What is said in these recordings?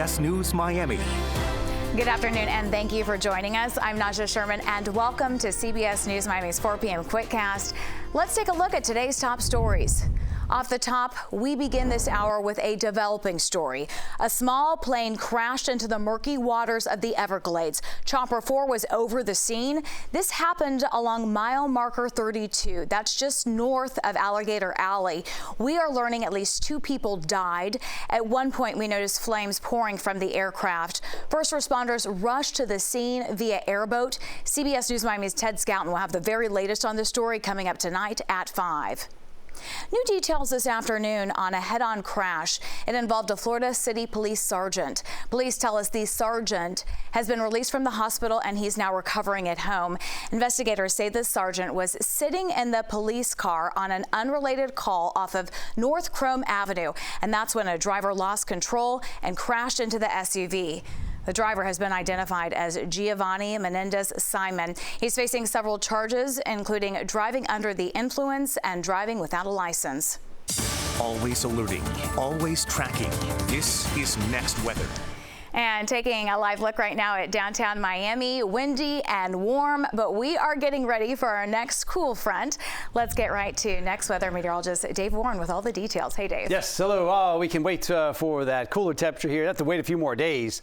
CBS News Miami. Good afternoon and thank you for joining us. I'm Naja Sherman and welcome to CBS News Miami's 4 p.m. Quickcast. Let's take a look at today's top stories. Off the top, we begin this hour with a developing story. A small plane crashed into the murky waters of the Everglades. Chopper 4 was over the scene. This happened along mile marker 32. That's just north of Alligator Alley. We are learning at least 2 people died. At one point, we noticed flames pouring from the aircraft. First responders rushed to the scene via airboat. CBS News Miami's Ted Scouten will have the very latest on this story coming up tonight at 5. New details this afternoon on a head-on crash. It involved a Florida City Police sergeant. Police tell us the sergeant has been released from the hospital and he's now recovering at home. Investigators say the sergeant was sitting in the police car on an unrelated call off of North Chrome Avenue, and that's when a driver lost control and crashed into the SUV. The driver has been identified as Giovanni Menendez Simon. He's facing several charges, including driving under the influence and driving without a license. Always alerting, always tracking. This is Next Weather. And taking a live look right now at downtown Miami, windy and warm, but we are getting ready for our next cool front. Let's get right to Next Weather meteorologist Dave Warren with all the details. Hey, Dave. Yes, hello. We can wait for that cooler temperature here. Have to wait a few more days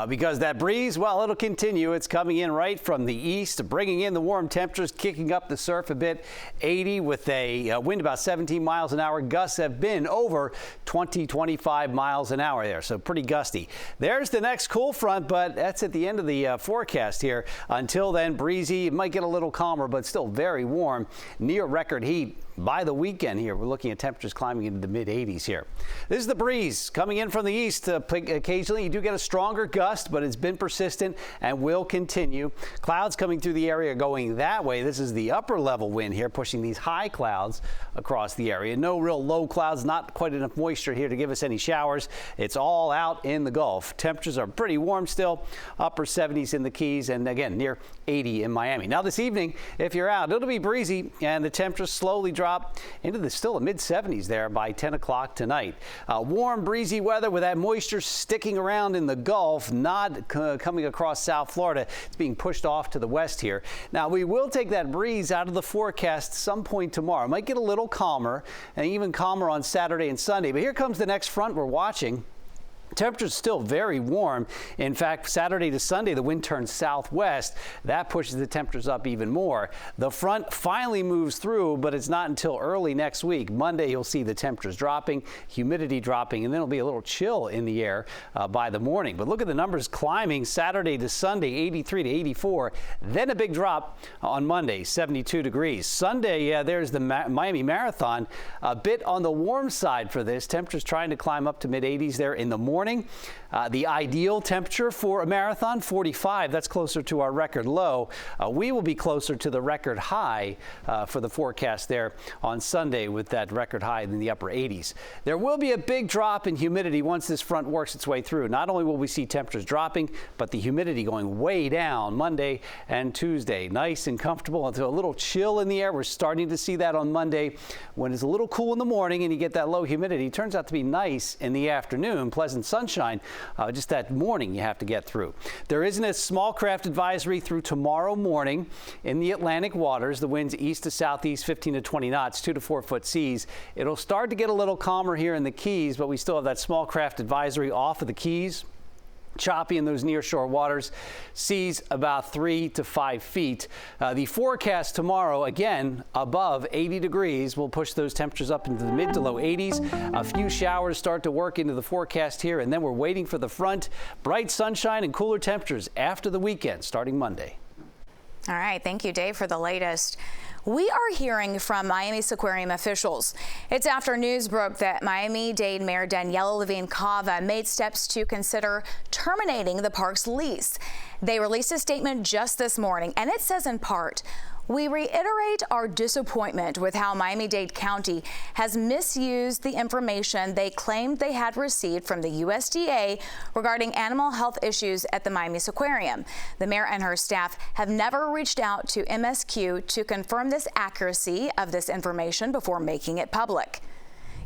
because that breeze, well, it'll continue. It's coming in right from the east, bringing in the warm temperatures, kicking up the surf a bit. 80 with a wind about 17 miles an hour. Gusts have been over 25 miles an hour there, so pretty gusty. There's the next cool front, but that's at the end of the forecast here. Until then, breezy. It might get a little calmer, but still very warm. Near record heat by the weekend here. We're looking at temperatures climbing into the mid-80s here. This is the breeze coming in from the east. Occasionally, you do get a stronger gust, but it's been persistent and will continue. Clouds coming through the area going that way. This is the upper level wind here, pushing these high clouds across the area. No real low clouds, not quite enough moisture here to give us any showers. It's all out in the Gulf. Temperatures are pretty warm still, upper 70s in the Keys, and again, near 80 in Miami. Now this evening, if you're out, it'll be breezy, and the temperatures slowly drop into the still mid-70s there by 10 o'clock tonight. Warm, breezy weather with that moisture sticking around in the Gulf, not coming across South Florida. It's being pushed off to the west here. Now, we will take that breeze out of the forecast some point tomorrow. It might get a little calmer, and even calmer on Saturday and Sunday. But here comes the next front we're watching. Temperatures still very warm. In fact, Saturday to Sunday, the wind turns southwest. That pushes the temperatures up even more. The front finally moves through, but it's not until early next week. Monday, you'll see the temperatures dropping, humidity dropping, and then it'll be a little chill in the air by the morning. But look at the numbers climbing Saturday to Sunday, 83 to 84. Then a big drop on Monday, 72 degrees. Sunday, there's the Miami Marathon. A bit on the warm side for this. Temperatures trying to climb up to mid-80s there in the morning. The ideal temperature for a marathon, 45. That's closer to our record low. We will be closer to the record high for the forecast there on Sunday with that record high in the upper 80s. There will be a big drop in humidity once this front works its way through. Not only will we see temperatures dropping, but the humidity going way down Monday and Tuesday. Nice and comfortable until a little chill in the air. We're starting to see that on Monday when it's a little cool in the morning and you get that low humidity. It turns out to be nice in the afternoon. Pleasant sunshine, just that morning you have to get through. There isn't a small craft advisory through tomorrow morning in the Atlantic waters. The winds east to southeast, 15 to 20 knots, 2 to 4 foot seas. It'll start to get a little calmer here in the Keys, but we still have that small craft advisory off of the Keys. Choppy in those near-shore waters, seas about 3 to 5 feet. The forecast tomorrow, again, above 80 degrees, will push those temperatures up into the mid to low 80s. A few showers start to work into the forecast here, and then we're waiting for the front. Bright sunshine and cooler temperatures after the weekend, starting Monday. All right, thank you, Dave, for the latest. We are hearing from Miami's Aquarium officials. It's after news broke that Miami-Dade Mayor Daniela Levine Cava made steps to consider terminating the park's lease. They released a statement just this morning, and it says in part, "We reiterate our disappointment with how Miami-Dade County has misused the information they claimed they had received from the USDA regarding animal health issues at the Miami Aquarium. The mayor and her staff have never reached out to MSQ to confirm this accuracy of this information before making it public."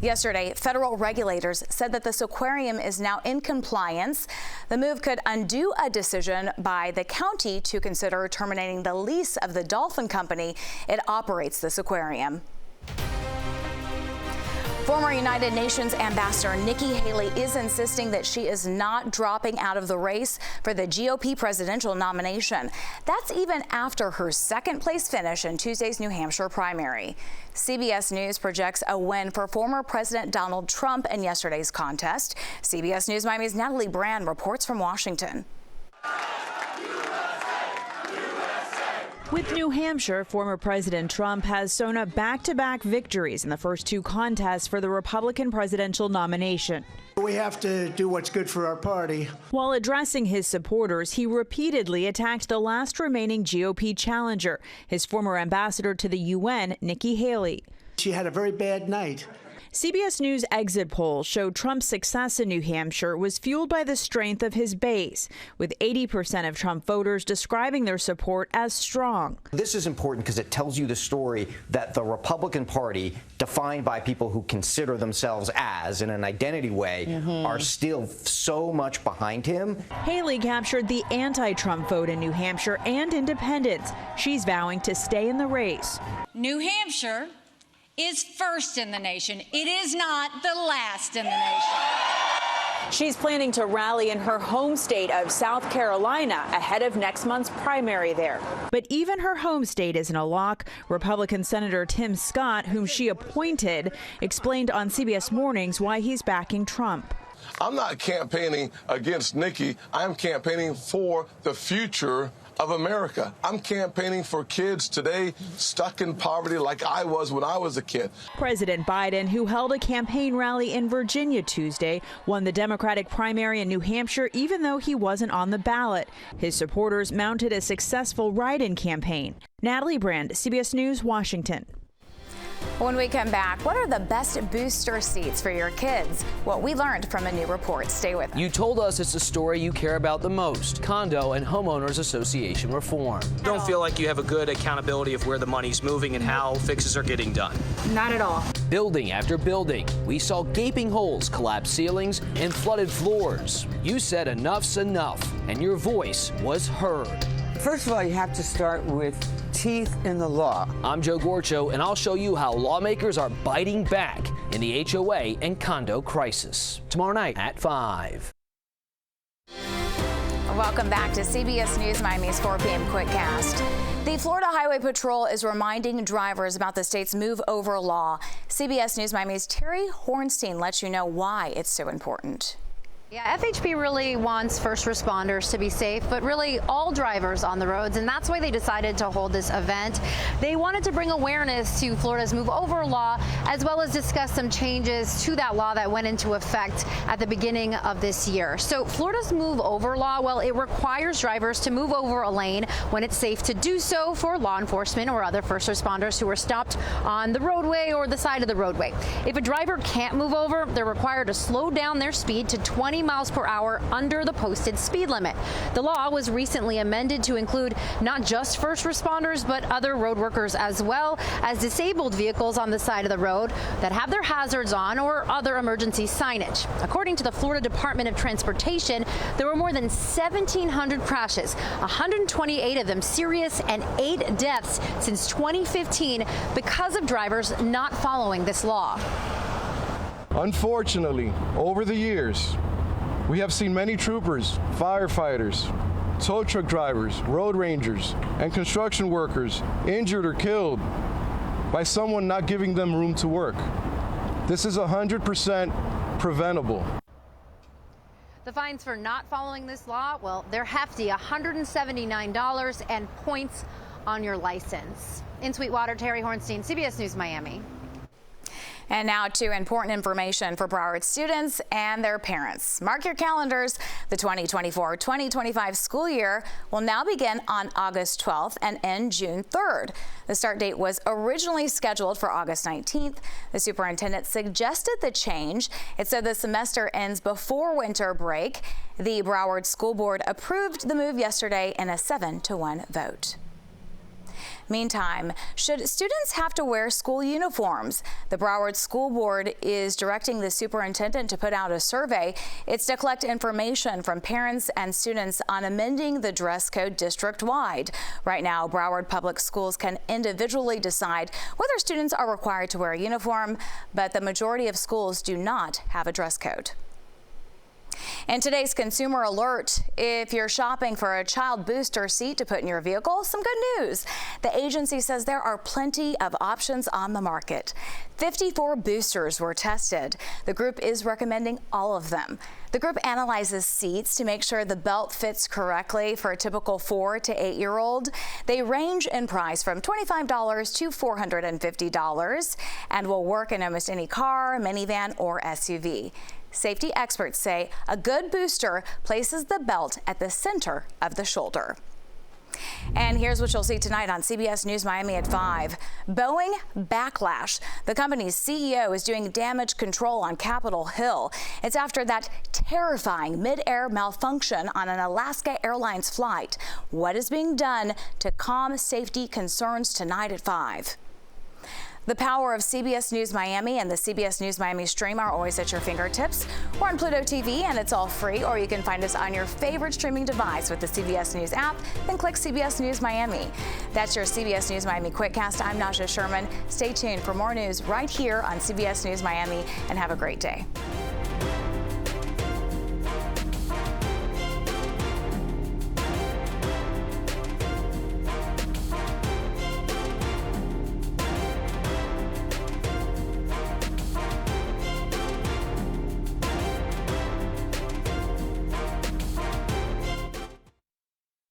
Yesterday, federal regulators said that the Seaquarium is now in compliance. The move could undo a decision by the county to consider terminating the lease of the dolphin company. It operates the Seaquarium. Former United Nations Ambassador Nikki Haley is insisting that she is not dropping out of the race for the GOP presidential nomination. That's even after her second-place finish in Tuesday's New Hampshire primary. CBS News projects a win for former President Donald Trump in yesterday's contest. CBS News Miami's Natalie Brand reports from Washington. With New Hampshire, former President Trump has sewn up back-to-back victories in the first two contests for the Republican presidential nomination. We have to do what's good for our party. While addressing his supporters, he repeatedly attacked the last remaining GOP challenger, his former ambassador to the UN, Nikki Haley. She had a very bad night. CBS News exit polls showed Trump's success in New Hampshire was fueled by the strength of his base, with 80% of Trump voters describing their support as strong. This is important because it tells you the story that the Republican Party, defined by people who consider themselves as, in an identity way, are still so much behind him. Haley captured the anti-Trump vote in New Hampshire and independents. She's vowing to stay in the race. New Hampshire is first in the nation. It is not the last in the nation. She's planning to rally in her home state of South Carolina ahead of next month's primary there. But even her home state isn't a lock. Republican Senator Tim Scott, whom she appointed, explained on CBS Mornings why he's backing Trump. I'm not campaigning against Nikki. I'm campaigning for the future of America. I'm campaigning for kids today stuck in poverty like I was when I was a kid. President Biden, who held a campaign rally in Virginia Tuesday, won the Democratic primary in New Hampshire even though he wasn't on the ballot. His supporters mounted a successful write-in campaign. Natalie Brand, CBS News, Washington. When we come back, what are the best booster seats for your kids? What we learned from a new report. Stay with us. You told us it's the story you care about the most, condo and homeowners association reform. Don't feel like you have a good accountability of where the money's moving and how fixes are getting done. Not at all. Building after building, we saw gaping holes, collapsed ceilings, and flooded floors. You said enough's enough, and your voice was heard. First of all, you have to start with teeth in the law. I'm Joe Gorcho, and I'll show you how lawmakers are biting back in the HOA and condo crisis. Tomorrow night at 5. Welcome back to CBS News Miami's 4 p.m. Quickcast. The Florida Highway Patrol is reminding drivers about the state's move over law. CBS News Miami's Terry Hornstein lets you know why it's so important. Yeah, FHP really wants first responders to be safe, but really all drivers on the roads, and that's why they decided to hold this event. They wanted to bring awareness to Florida's move over law, as well as discuss some changes to that law that went into effect at the beginning of this year. So Florida's move over law, well, it requires drivers to move over a lane when it's safe to do so for law enforcement or other first responders who are stopped on the roadway or the side of the roadway. If a driver can't move over, they're required to slow down their speed to 20 miles per hour under the posted speed limit. The law was recently amended to include not just first responders, but other road workers as well as disabled vehicles on the side of the road that have their hazards on or other emergency signage. According to the Florida Department of Transportation, there were more than 1,700 crashes, 128 of them serious, and 8 deaths since 2015 because of drivers not following this law. Unfortunately, over the years, we have seen many troopers, firefighters, tow truck drivers, road rangers, and construction workers injured or killed by someone not giving them room to work. This is 100% preventable. The fines for not following this law, well, they're hefty, $179 and points on your license. In Sweetwater, Terry Hornstein, CBS News Miami. And now to important information for Broward students and their parents. Mark your calendars. The 2024-2025 school year will now begin on August 12th and end June 3rd. The start date was originally scheduled for August 19th. The superintendent suggested the change. It said the semester ends before winter break. The Broward School Board approved the move yesterday in a 7-1 vote. Meantime, should students have to wear school uniforms? The Broward School Board is directing the superintendent to put out a survey. It's to collect information from parents and students on amending the dress code district-wide. Right now, Broward Public Schools can individually decide whether students are required to wear a uniform, but the majority of schools do not have a dress code. In today's Consumer Alert, if you're shopping for a child booster seat to put in your vehicle, some good news. The agency says there are plenty of options on the market. 54 boosters were tested. The group is recommending all of them. The group analyzes seats to make sure the belt fits correctly for a typical 4 to 8-year-old. They range in price from $25 to $450 and will work in almost any car, minivan, or SUV. Safety experts say a good booster places the belt at the center of the shoulder. And here's what you'll see tonight on CBS News Miami at 5. Boeing backlash. The company's CEO is doing damage control on Capitol Hill. It's after that terrifying mid-air malfunction on an Alaska Airlines flight. What is being done to calm safety concerns tonight at 5? The power of CBS News Miami and the CBS News Miami stream are always at your fingertips. We're on Pluto TV and it's all free, or you can find us on your favorite streaming device with the CBS News app, then click CBS News Miami. That's your CBS News Miami Quickcast. I'm Nasha Sherman. Stay tuned for more news right here on CBS News Miami and have a great day.